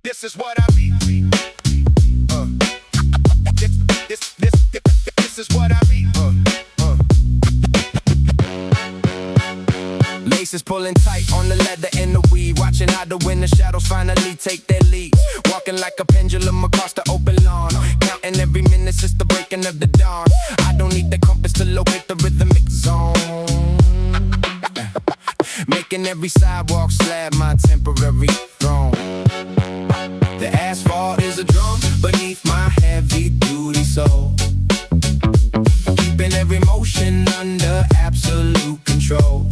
This is what I mean. This is what I mean. Laces pulling tight on the leather and the weed. Watching how the winter shadows finally take their lead. Walking like a pendulum across the open lawn. Counting every minute since the breaking of the dawn. I don't need the compass to locate the rhythmic zone. Making every sidewalk slab my temporary throne. The asphalt is a drum beneath my heavy-duty soul. Keeping every motion under absolute control.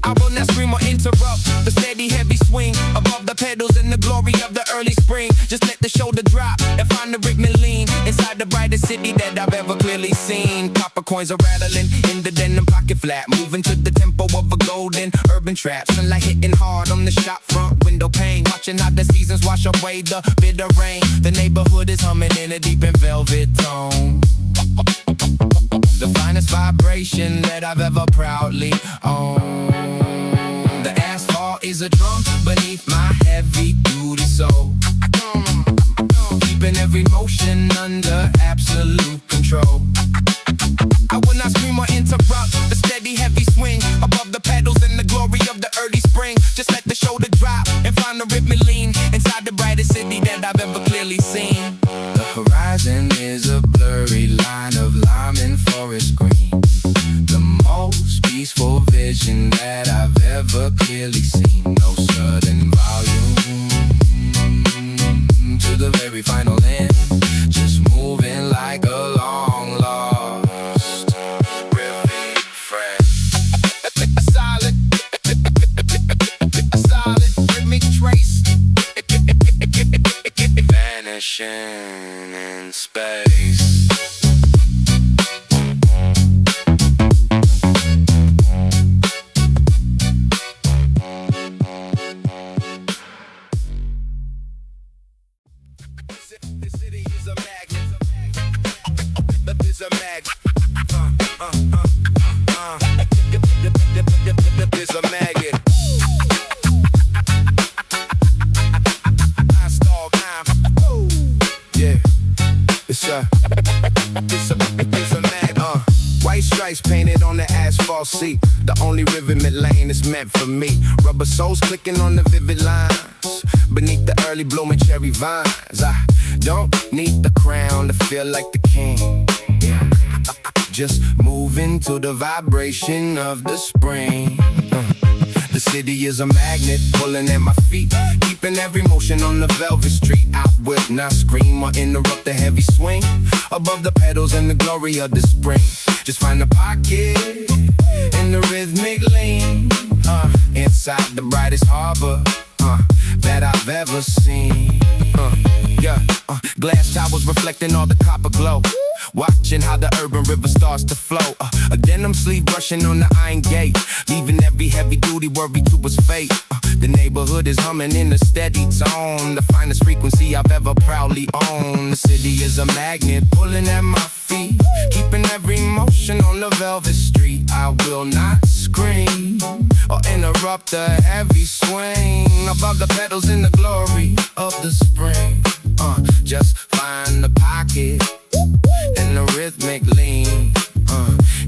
I will not scream or interrupt the steady heavy swing above the pedals in the glory of the early spring. Just let the shoulder drop and find the rhythm lean inside the brightest city that I've ever clearly seen. Copper coins are rattling in the denim pocket flap, moving to the tempo of a golden urban trap. Sunlight hitting hard on the shop front window pane, watching how the seasons wash away the bitter rain. The neighborhood is humming in a deep and velvet tone. The finest vibration that I've ever proudly owned. The asphalt is a drum beneath my heavy-duty soul. Keeping every motion under absolute control. I will not scream or interrupt the steady heavy swing above the pedals in the glory of the early spring. Just let the shoulder drop and find the rhythm lean inside the brightest city that I've ever clearly seen. The horizon is a blurry line of lime and forest green. The most peaceful vision that I've ever clearly seen. No sudden volume to the very final end. Just moving like a long lost refrain. A solid rhythmic trace, vanishing in space. The city is a magnet. There's a magnet. There's a magnet. I stall time. Yeah. It's a magnet. White stripes painted on the asphalt seat. The only rhythmic lane is meant for me. Rubber soles clicking on the vivid lines beneath the early blooming cherry vines. I don't need the crown to feel like the king. Just moving to the vibration of the spring. The city is a magnet pulling at my feet, keeping every motion on the velvet street. I will not scream or interrupt the heavy swing above the pedals and the glory of the spring. Just find a pocket in the rhythmic lean inside the brightest harbor that I've ever seen. Glass towers reflecting all the copper glow, watching how the urban river starts to flow. A denim sleeve brushing on the iron gate, leaving every heavy duty worry to its fate. The neighborhood is humming in a steady tone, the finest frequency I've ever proudly owned. The city is a magnet pulling at my feet, keeping every motion on the velvet street. I will not scream or interrupt the heavy swing above the pedals in the glory of the spring. Just find the pocket and the rhythmic lean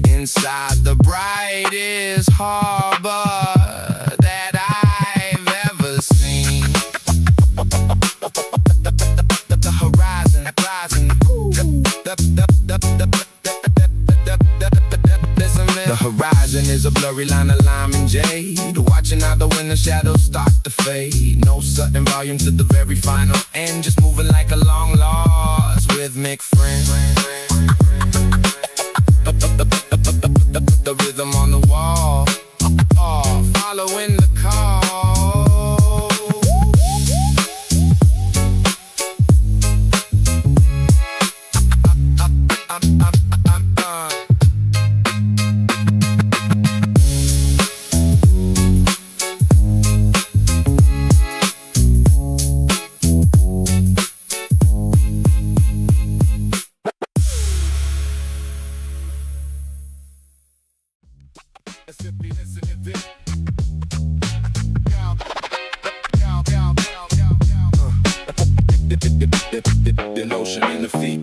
inside the brightest harbor that I've ever seen. The horizon, the horizon is a blurry line of lime and jade, watching how the winter shadows start to fade. No sudden volume to the very final end, just moving like a long lost rhythmic friend. The rhythm on the wall, following the call. The notion in the feet.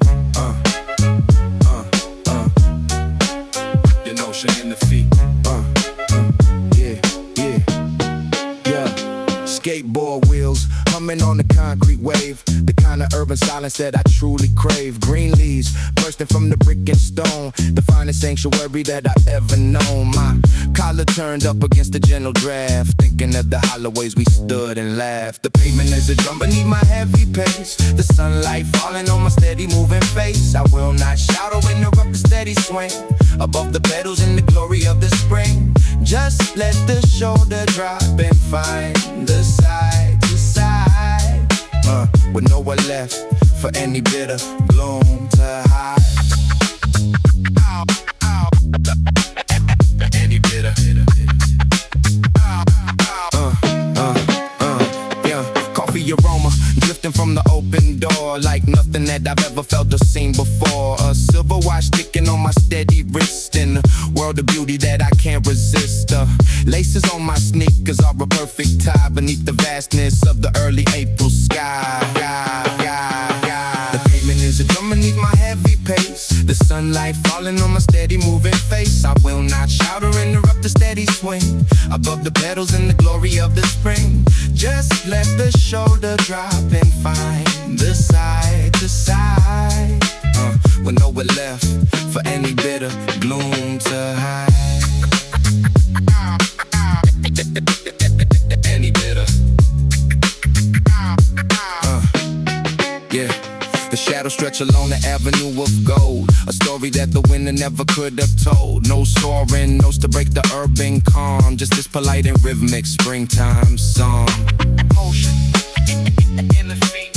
The notion in the feet. Yeah. Skateboard wheels humming on the concrete wave. The kind of urban silence that I truly crave. Green leaves bursting from the brick and stone. The finest sanctuary that I ever known. My collar turned up against the gentle draft. Thinking of the holloways we stood and laughed. The pavement is a drum beneath my heavy pace. The sunlight falling on my steady moving face. I will not shout or interrupt the steady swing. Above the pedals in the glory of the spring. Just let the shoulder drop and find the side to side. With nowhere left for any bitter gloom to hide. Any bitter. Yeah, coffee aroma drifting from the open door like nothing that I've ever felt or seen before. A silver watch ticking on my steady wrist in a world of beauty that I can't resist. Laces on my sneakers are a perfect tie beneath the vastness of the early April sky. The pavement is a drum beneath my heavy pace. The sunlight falling on my steady moving face. I will not shout or interrupt the steady swing. Above the pedals in the glory of the spring. Just let the shoulder drop and find the side to side. With nowhere left for any bitter gloom to hide. Any bitter. Yeah. The shadows stretch along the avenue of gold. A story that the winner never could have told. No soaring notes to break the urban calm. Just this polite and rhythmic springtime song. Motion in the feet.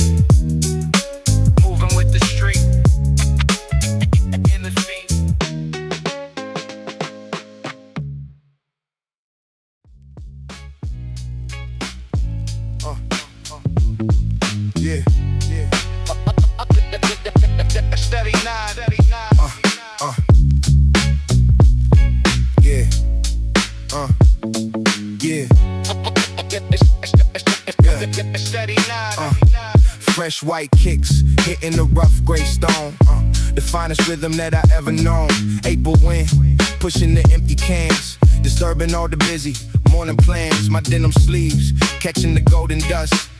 Moving with the street. In the feet. Yeah. Steady nine. Yeah. Yeah. Steady nine. Fresh white kicks hitting the rough gray stone. The finest rhythm that I ever known. April wind pushing the empty cans, disturbing all the busy morning plans. My denim sleeves catching the golden dust.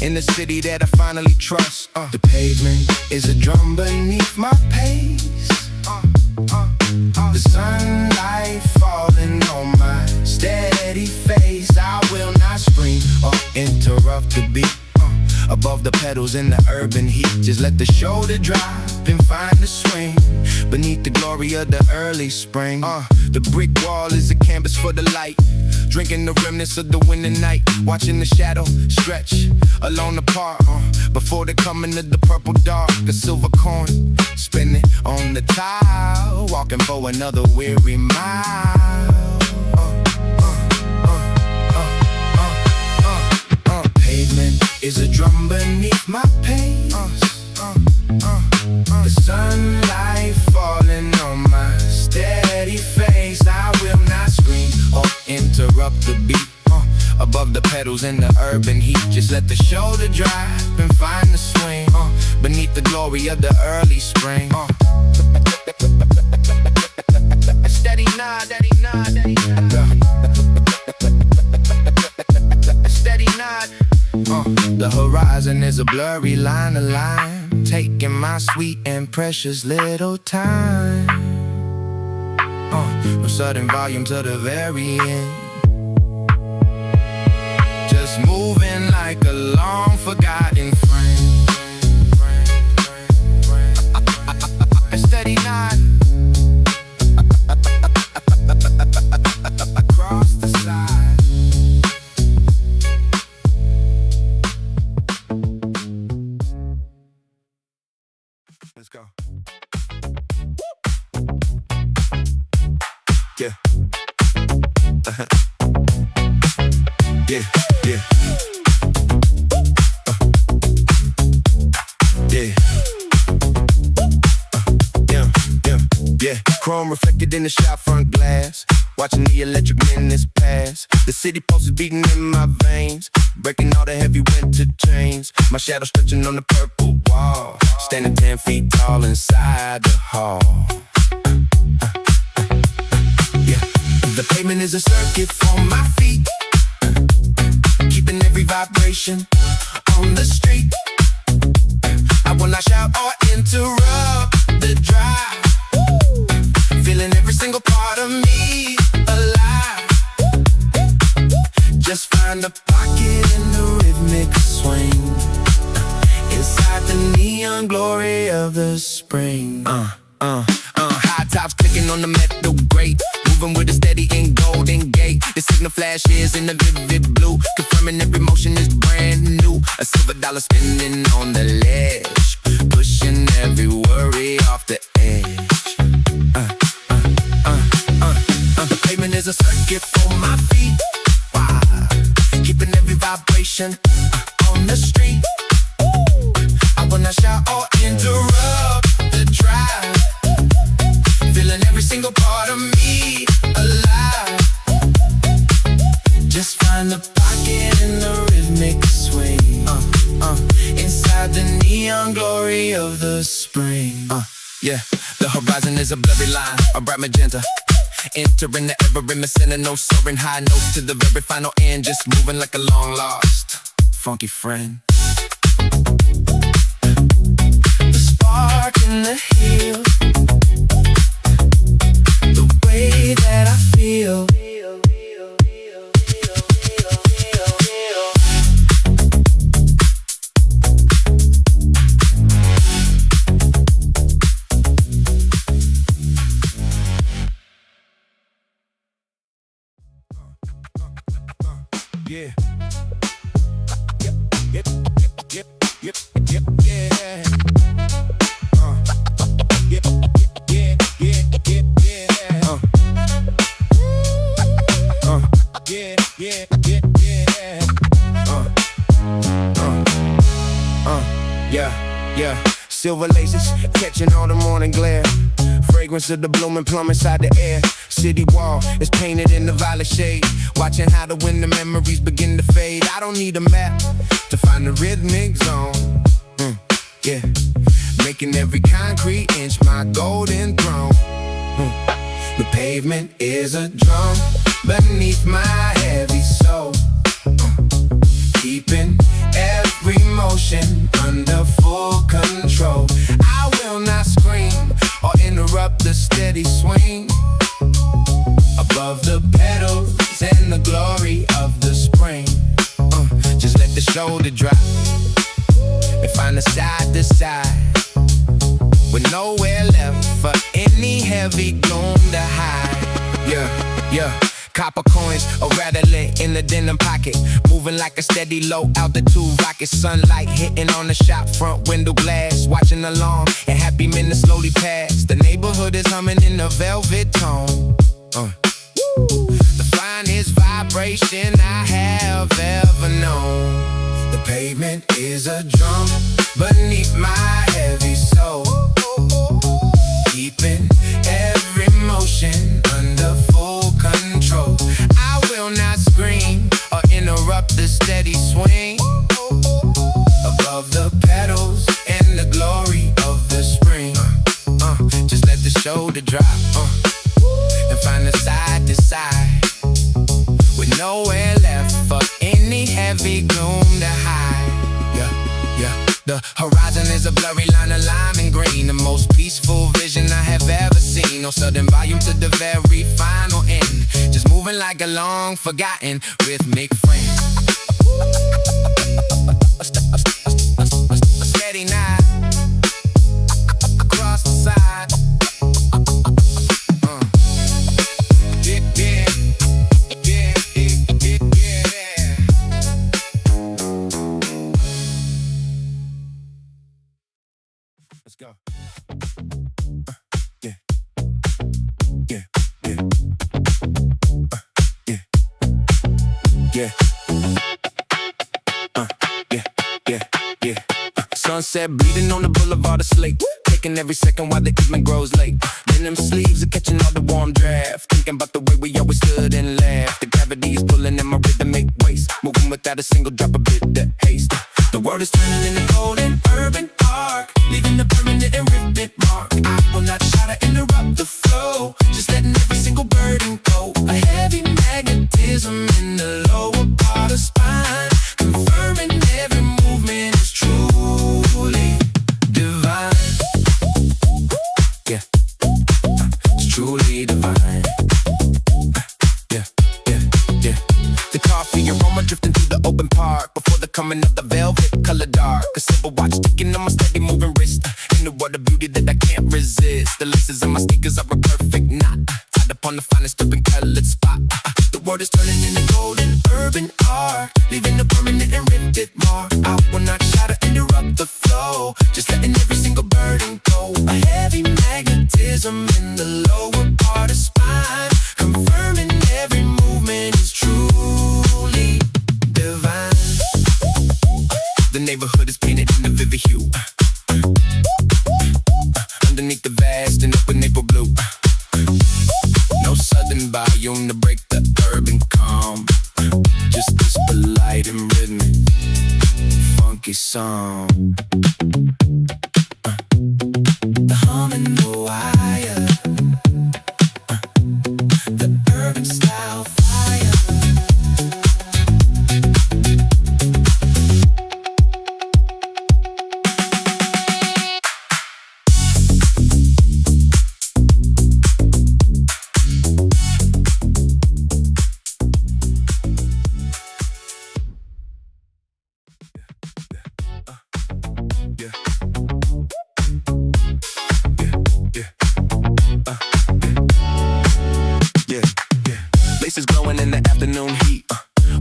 In the city that I finally trust. The pavement is a drum beneath my pace. The sunlight falling on my steady face. I will not scream or interrupt the beat. Above the pedals in the urban heat. Just let the shoulder drop and find the swing. Beneath the glory of the early spring. The brick wall is a canvas for the light. Drinking the remnants of the winter night. Watching the shadow stretch along the park. Before the coming of the purple dark. A silver coin spinning on the tile. Walking for another weary mile. Pavement is a drum beneath my pace. The sunlight falling on my steady face. I will not scream or interrupt the beat. Above the pedals in the urban heat. Just let the shoulder drop and find the swing. Beneath the glory of the early spring. Steady nod, steady nod, steady nod. Steady nod. The horizon is a blurry line of line, taking my sweet and precious little time. No sudden volume to the very end. Just moving like a long forgotten friend. A steady nod across the side. Let's go. Yeah. Yeah, yeah. Yeah. Yeah. Chrome reflected in the shop front glass. watching the electric minutes pass. The city pulse is beating in my veins, breaking all the heavy winter chains. My shadow stretching on the purple wall, standing 10 feet tall inside the hall. Yeah, the pavement is a circuit for my feet, keeping every vibration on the street. I will not shout or interrupt the drive, feeling every single part of me alive. Just find a pocket in the rhythmic swing, inside the neon glory of the spring. High tops clicking on the metal grate, moving with a steady and golden gate. The signal flashes in the vivid blue, confirming every motion is brand new. A silver dollar spinning on the ledge, pushing every worry off the edge. The pavement is a circuit for my feet, keeping every vibration on the street. I will not shout or interrupt the drive, feeling every single part of me alive. Just find the pocket in the rhythmic swing, inside the neon glory of the spring. Yeah, the horizon is a blurry line, a bright magenta, entering the ever reminiscent of no soaring high notes to the very final end, just moving like a long lost funky friend. The spark in the heel, the way that I feel. Yeah. Yep. Yeah. Yeah. Yeah. Silver laces catching all the morning glare, fragrance of the blooming plum inside the air. City wall is painted in the violet shade, watching how the winter memories begin to fade. I don't need a map to find the rhythmic zone. Yeah, making every concrete inch my golden throne. The pavement is a drum beneath my heavy soul, keeping every motion under full control. I will not scream or interrupt the steady swing, above the petals and the glory of the spring. Just let the shoulder drop and find the side to side, with nowhere left for any heavy gloom to hide. Yeah. Copper coins are rattling in the denim pocket, moving like a steady low altitude rocket. Sunlight hitting on the shop front window glass, watching along and happy minutes slowly pass. The neighborhood is humming in a velvet tone, the finest vibration I have ever known. The pavement is a drum beneath my heavy soul, keeping every motion under full control. I will not scream or interrupt the steady swing, above the petals and the glory of the spring. Just let the shoulder drop and find the side to side, with nowhere left for any heavy gloom to hide. Yeah. The horizon is a blurry line of lime and green, the most peaceful vision I have ever seen. No sudden volume to the very final end, just moving like a long forgotten rhythmic frame. A steady nod across the side. Let's go. Yeah. Sunset bleeding on the boulevard of slate. taking every second while the evening grows late. Denim sleeves are catching all the warm draft. Thinking about the way we always stood and laughed. The gravity is pulling in my rhythmic waist. Moving without a single drop of bit of haste. The world is turning into golden urban park, leaving a permanent and rivet mark. I will not try to interrupt the flow, just letting every single burden go. A heavy magnetism in the lower part of spine, confirming every movement is truly divine. Yeah, it's truly divine. Yeah, yeah, yeah. The coffee aroma drifting through the open park before the coming of the velvet color dark. A silver watch ticking on my steady moving wrist. In the world of beauty that I can't resist. The laces in my sneakers are a perfect knot, tied upon the finest urban colored spot. The world is turning into golden urban art, leaving a permanent and riveted mark. I will not try to interrupt the flow, just letting every single burden go. A heavy magnetism in the lower part of spine, confirming every movement is truly divine. The neighborhood is painted in a vivid hue, underneath the vast and open April blue. No southern volume to break the urban calm, just this polite and rhythmic funky song. The hum and the wire, the urban style fire. Laces glowing in the afternoon heat,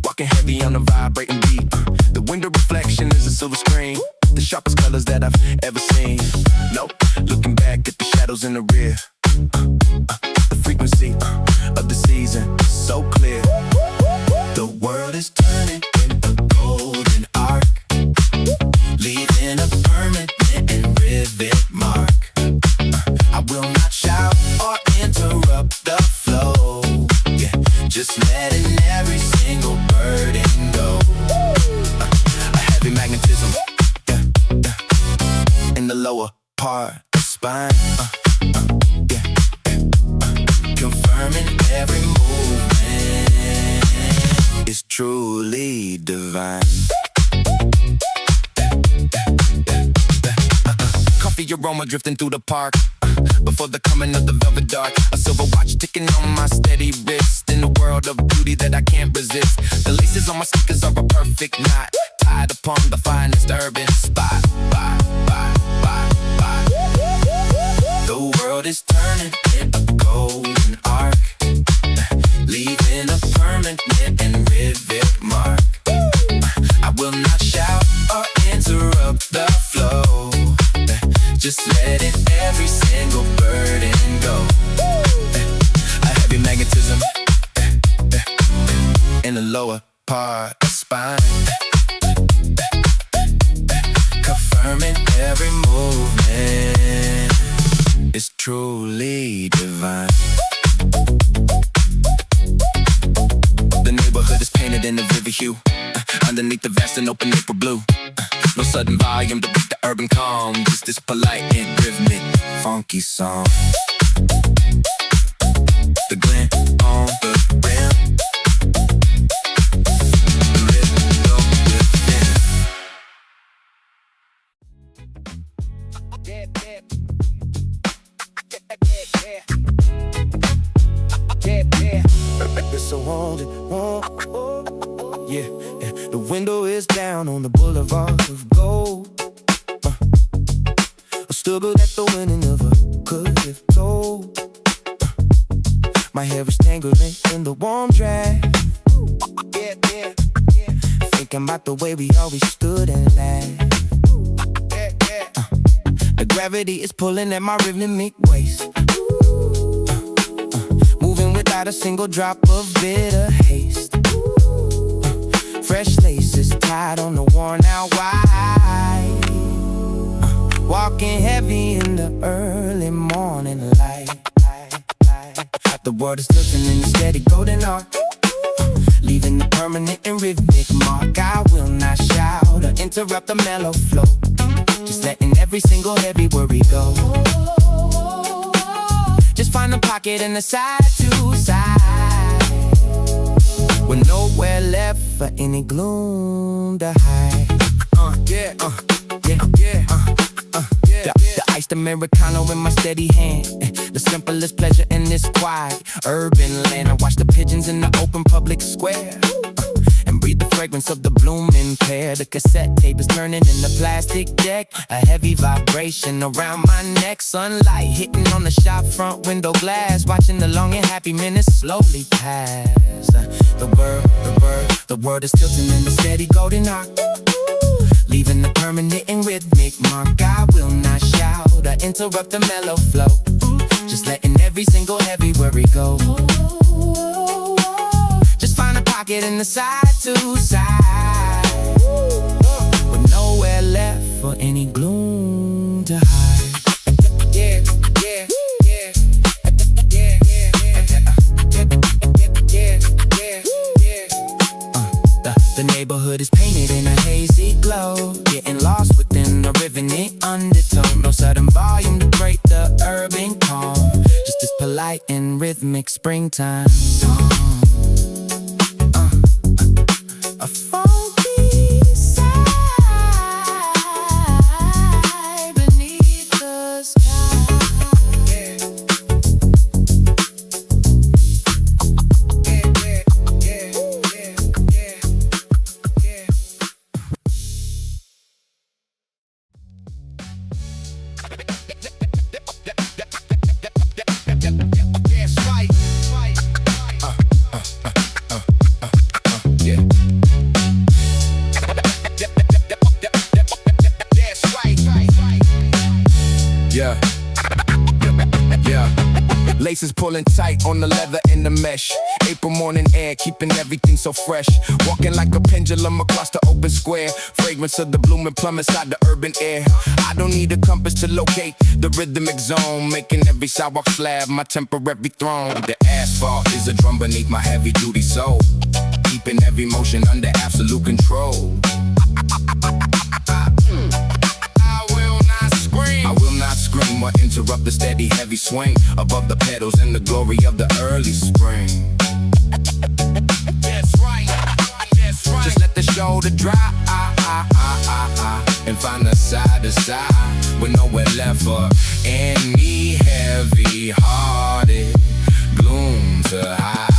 walking heavy on the vibrating beat. The window reflection is a silver screen, the sharpest colors that I've ever seen. Nope, looking back at the shadows in the rear. The frequency of the season so clear. The world is turning in a golden arc, leaving a permanent and rivet mark. I will not shout or interrupt the flow, yeah, just letting every single burden go. A heavy magnetism, yeah, yeah, in the lower part of the spine, yeah, confirming every movement is truly divine. Coffee aroma drifting through the park, before the coming of the velvet dark. A silver watch ticking on my steady wrist, in a world of beauty that I can't resist. The laces on my sneakers are a perfect knot, tied upon the finest urban spot. Bye, bye, bye, bye. The world is turning in a golden arc, leaving a permanent and rivet mark. I will not shout or interrupt the flow, just letting every single burden go. A heavy magnetism in the lower part of spine, confirming every movement is truly divine. The neighborhood is painted in a vivid hue, underneath the vast and open April blue. No sudden volume to break the urban calm, just this polite and rhythmic funky song. The glint on the rim, the rhythm within. Yeah, yeah. Yeah, yeah. It's so haunted, yeah, yeah. The window is down on the boulevard of gold. I stumbled at the winning of a could have told. My hair is tangling in the warm draft. Yeah, yeah, yeah. Thinking about the way we always stood and laughed. Yeah, yeah. The gravity is pulling at my rhythmic waist. Moving without a single drop of bitter haste. Fresh laces tied on the worn out white. walking heavy in the early morning light. The world is tilting in a steady golden arc, leaving a permanent and rhythmic mark. I will not shout or interrupt the mellow flow, just letting every single heavy worry go. Just find a pocket and a side to side, with nowhere left for any gloom to hide. The iced Americano in my steady hand, the simplest pleasure in this quiet urban land. I watch the pigeons in the open public square, and breathe the fragrance of the blooming pear. The cassette tape is turning in the plastic deck, a heavy vibration around my neck. Sunlight hitting on the shop front window glass, watching the long and happy minutes slowly pass. The world is tilting in the steady golden arc, leaving a permanent and rhythmic mark. I will not shout or interrupt the mellow flow, just letting every single heavy worry go. Just find a pocket in the side to side, with nowhere left for any gloom to hide. Yeah, yeah, yeah, yeah, yeah, yeah, yeah. The neighborhood is painted in a hazy glow, getting lost within the riveting undertone. No sudden volume to break the urban calm, just this polite and rhythmic springtime song. A funky sigh beneath the sky. Laces pulling tight on the leather and the mesh. April morning air keeping everything so fresh. Walking like a pendulum across the open square. Fragrance of the blooming plum inside the urban air. I don't need a compass to locate the rhythmic zone, making every sidewalk slab my temporary throne. The asphalt is a drum beneath my heavy duty soul, keeping every motion under absolute control. I will not scream or interrupt the steady heavy swing above the pedals in the glory of the early spring. That's right, that's right. Just let the shoulder drop and find the side to side, with nowhere left for any heavy-hearted gloom to hide.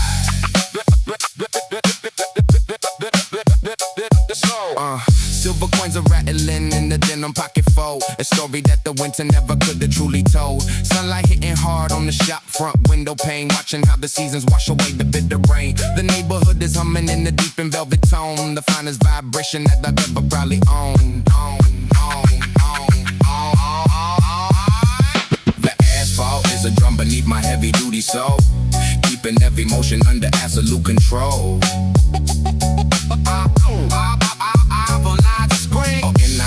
Silver coins are rattling in the denim pocket fold, a story that the winter never could have truly told. Sunlight hitting hard on the shop front window pane, watching how the seasons wash away the bitter rain. The neighborhood is humming in the deep and velvet tone, the finest vibration that I've ever probably owned. The asphalt is a drum beneath my heavy duty soul, keeping every motion under absolute control.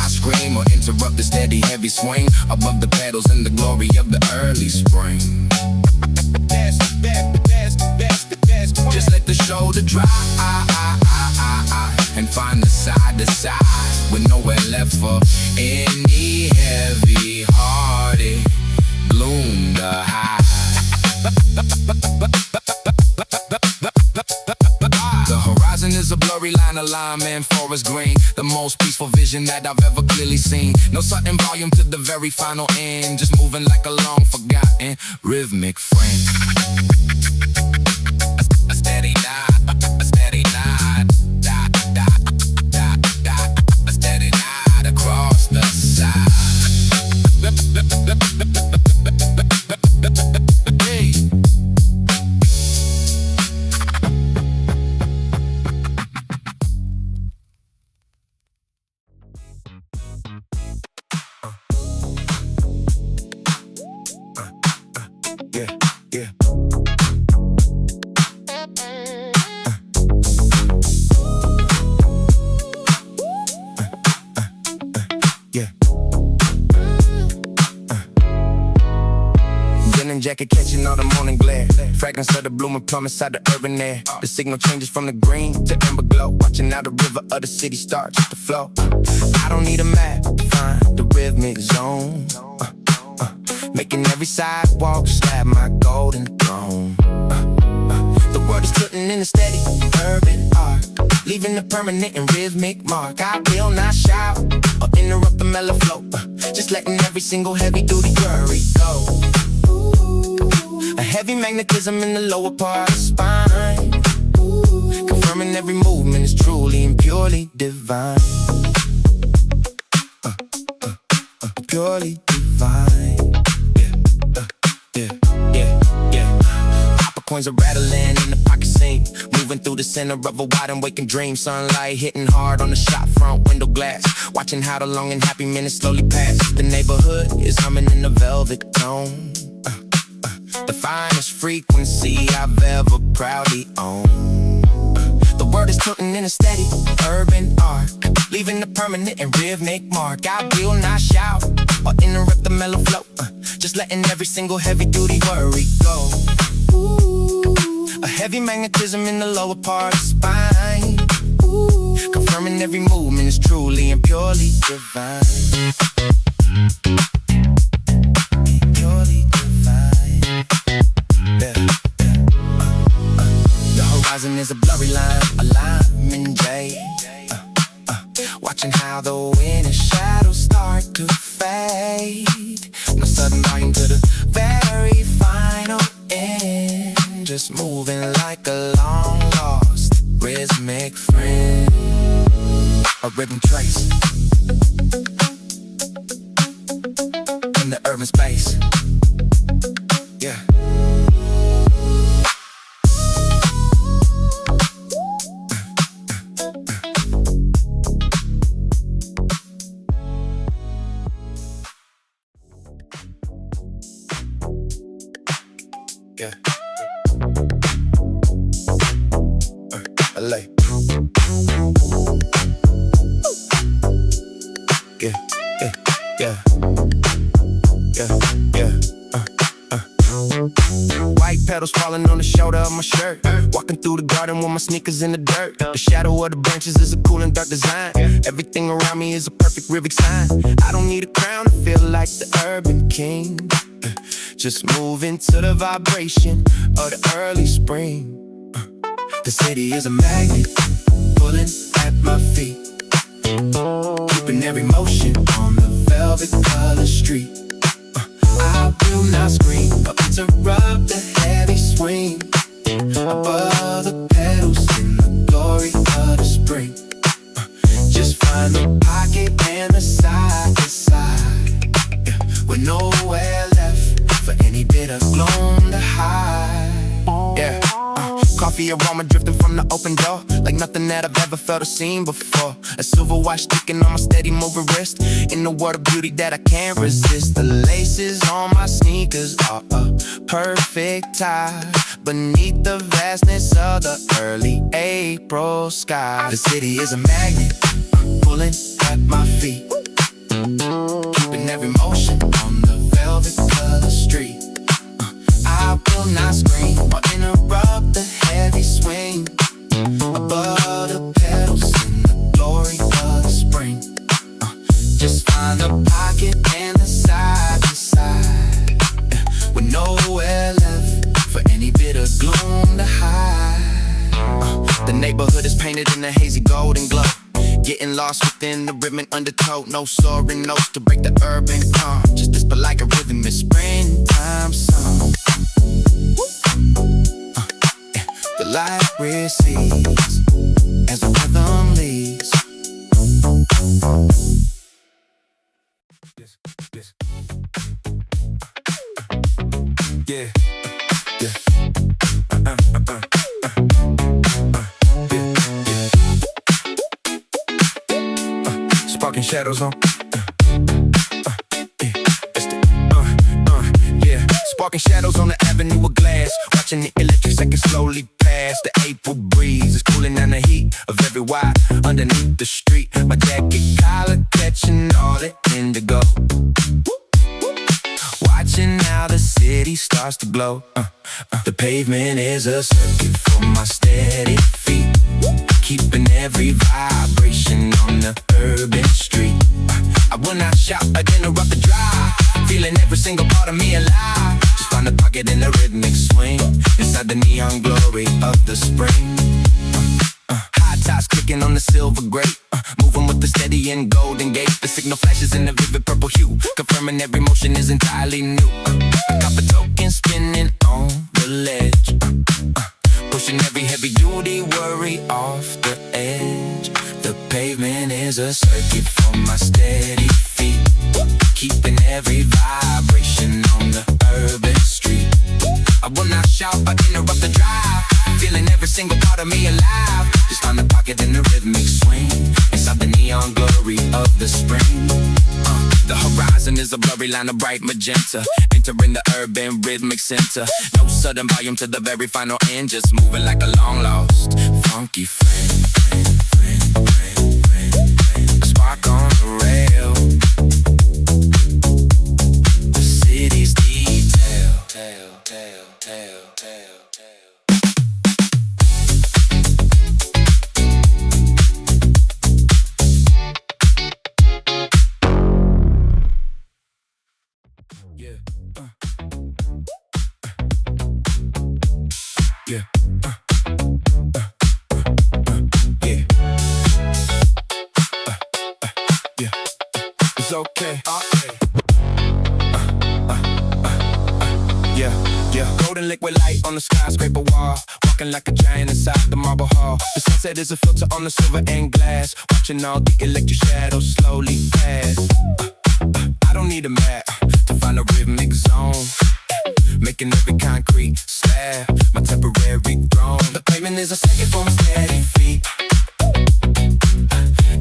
Scream or interrupt the steady heavy swing above the pedals in the glory of the early spring. Just let the shoulder drop and find the side to side, with nowhere left for any heavy-hearted gloom to hide. The horizon is a blurry line of lime and forest green, the most peaceful vision that I've ever clearly seen. No sudden volume to the very final end, just moving like a long forgotten rhythmic frame. A steady nod, a steady nod, dot, dot, dot, dot, a steady nod across the side. Hey. Yeah. jean jacket catching all the morning glare. Fragrance of the blooming plum inside the urban air. The signal changes from the green to amber glow. Watching how the river of the city starts to flow. I don't need a map to find the rhythmic zone. Making every sidewalk slap my golden throne. The world is putting in a steady urban arc, leaving a permanent and rhythmic mark. I will not shout or interrupt the mellow flow, just letting every single heavy-duty worry go. A heavy magnetism in the lower part of the spine, confirming every movement is truly and purely divine. Purely divine. Copper coins are rattling in the pocket scene, moving through the center of a wide and waking dream. Sunlight hitting hard on the shop front window glass, watching how the long and happy minutes slowly pass. The neighborhood is humming in a velvet tone, the finest frequency I've ever proudly owned. The word is tilting in a steady urban arc, leaving a permanent and rhythmic mark. I will not shout or interrupt the mellow flow, just letting every single heavy-duty worry go. A heavy magnetism in the lower part of the spine, confirming every movement is truly and purely divine. Purely divine. The horizon is a blurry line, a lime jade. Watching how the wind and shadows start to fade. No sudden volume to the very final end, just moving like a long lost rhythmic friend. A rhythm trace in the urban space. Yeah. Yeah. LA. Yeah, yeah, yeah. Yeah, yeah. White petals falling on the shoulder of my shirt. Walking through the garden with my sneakers in the dirt. The shadow of the branches is a cool and dark design. Everything around me is a perfect rhythmic sign. I don't need a crown to feel like the urban king, just moving to the vibration of the early spring. The city is a magnet, pulling at my feet, keeping every motion on the velvet colored street. I will not scream or interrupt the heavy swing above the pedals in the glory of the spring. Just find the pocket and the side to side, with nowhere left for any bit of gloom to hide. Yeah. Coffee aroma drifting from the open door, like nothing that I've ever felt or seen before. A silver watch sticking on my steady moving wrist, in the world of beauty that I can't resist. The laces on my sneakers are a perfect tie beneath the vastness of the early April sky. The city is a magnet, pulling at my feet, keeping every motion on the velvet colored street. I will not scream or interrupt the heavy swing above the pedals in the glory of the spring. Just find the pocket and the side to side, with nowhere left for any bit of gloom to hide. The neighborhood is painted in a hazy golden glow, getting lost within the rhythm and undertow. No soaring notes to break the urban calm, just this but like a rhythm in springtime song. The light recedes as the rhythm leads. Yeah, yeah. Sparking shadows on. Sparking shadows on the avenue of glass, watching the electric seconds slowly pass. The April breeze is cooling down the heat of every wire underneath the street. My jacket collar catching all the indigo, watching how the city starts starts to glow. The pavement is a circuit for my steady feet, keeping every vibration on the urban street. I will not shout, I'd interrupt the drive, feeling every single part of me alive. Just find a pocket in the rhythmic swing, inside the neon glory of the spring. High tops clicking on the silver grate, moving with the steady and golden gate. The signal flashes in a vivid purple hue, confirming every motion is entirely new. I got the token spinning on the ledge, pushing every heavy duty worry off the edge. The pavement is a circuit for my steady feet, keeping every vibration on the urban street. I will not shout or interrupt the drive, feeling every single part of me alive. Just find the pocket in the rhythmic swing, inside the neon glory of the spring. The horizon is a blurry line of bright magenta, entering the urban rhythmic center. No sudden volume to the very final end, just moving like a long lost funky friend. A spark on the rail, the city's detail. Yeah. It's okay. Yeah. Golden liquid light on the skyscraper wall, walking like a giant inside the marble hall. The sunset is a filter on the silver and glass, watching all the electric shadows slowly pass. I don't need a map to find a rhythmic zone, making every concrete slab my temporary throne. The pavement is a second for my steady feet,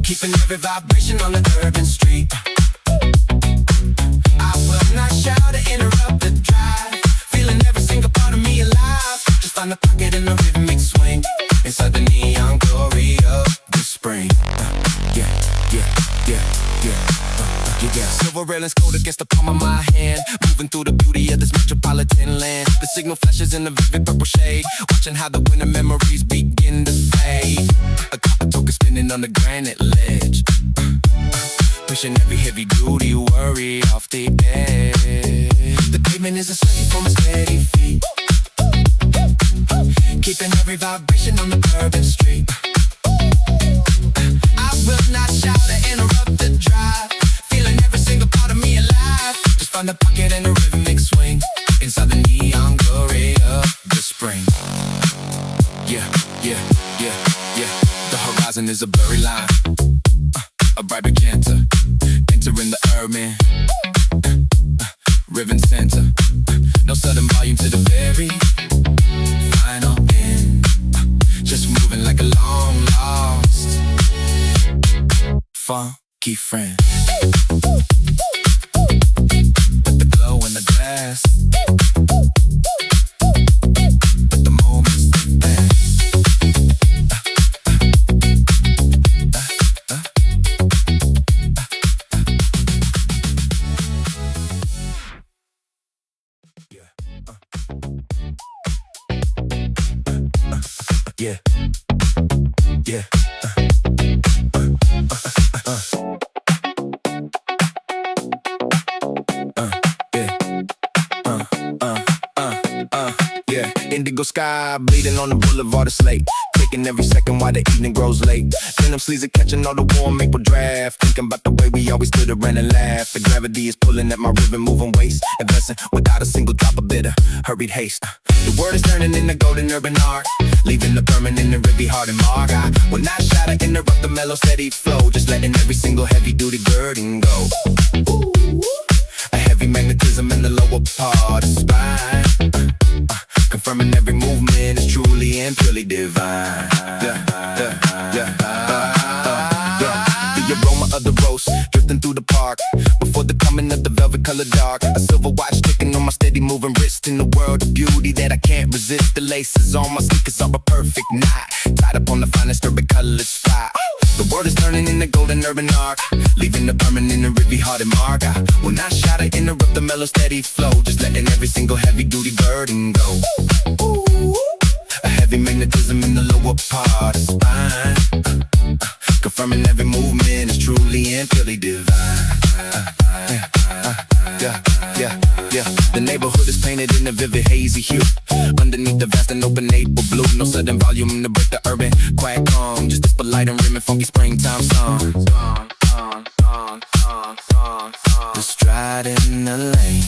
keeping every vibration on the urban street. I will not shout or interrupt the drive, feeling every single part of me alive. Just find the pocket in the rhythmic swing, inside the neon glory of the spring. Yeah. Silver railings cold against the palm of my hand, moving through the beauty of this metropolitan land. The signal flashes in a vivid purple shade, watching how the winter memories begin to fade. A copper token spinning on the granite ledge, pushing every heavy duty worry off the edge. The pavement is a circuit for my steady feet, keeping every vibration on the urban street. I will not shout or interrupt the drive, feeling every single part of me alive. Just find the pocket and the rhythmic swing, inside the neon glory of the spring. Yeah. The horizon is a blurry line, a bright magenta, entering the urban rhythm center. No sudden volume to the very final end, just moving like a long lost funky friend. With the glow in the glass, with the moments that pass. Yeah. Indigo sky bleeding on the boulevard of slate, taking every second while the evening grows late. Denim sleeves are catching all the warm maple draft, thinking about the way we always stood around and laughed. The gravity is pulling at my ribbon, moving waist, advancing without a single drop of bitter hurried haste. The word is turning into golden urban art, leaving the permanent and ribby heart and mark. I will not shout or interrupt the mellow steady flow, just letting every single heavy duty burden go. A heavy magnetism in the lower part of the spine, confirming every movement is truly and purely divine. The aroma of the rose drifting through the park, before the coming of the velvet colored dark. A silver watch ticking on my steady moving wrist, in the world of beauty that I can't resist. The laces on my sneakers are a perfect knot, tied up on the finest urban colored spot. The world is turning in the golden urban arc, leaving a permanent and really hard mark. I will not try to interrupt the mellow steady flow, just letting every single heavy duty burden go. A heavy magnetism in the lower part of the spine, confirming every movement is truly and purely divine. Yeah. The neighborhood is painted in a vivid hazy hue, underneath the vast and open April blue. No sudden volume to break the urban quiet calm, just this polite and rimming funky springtime song. The stride in the lane,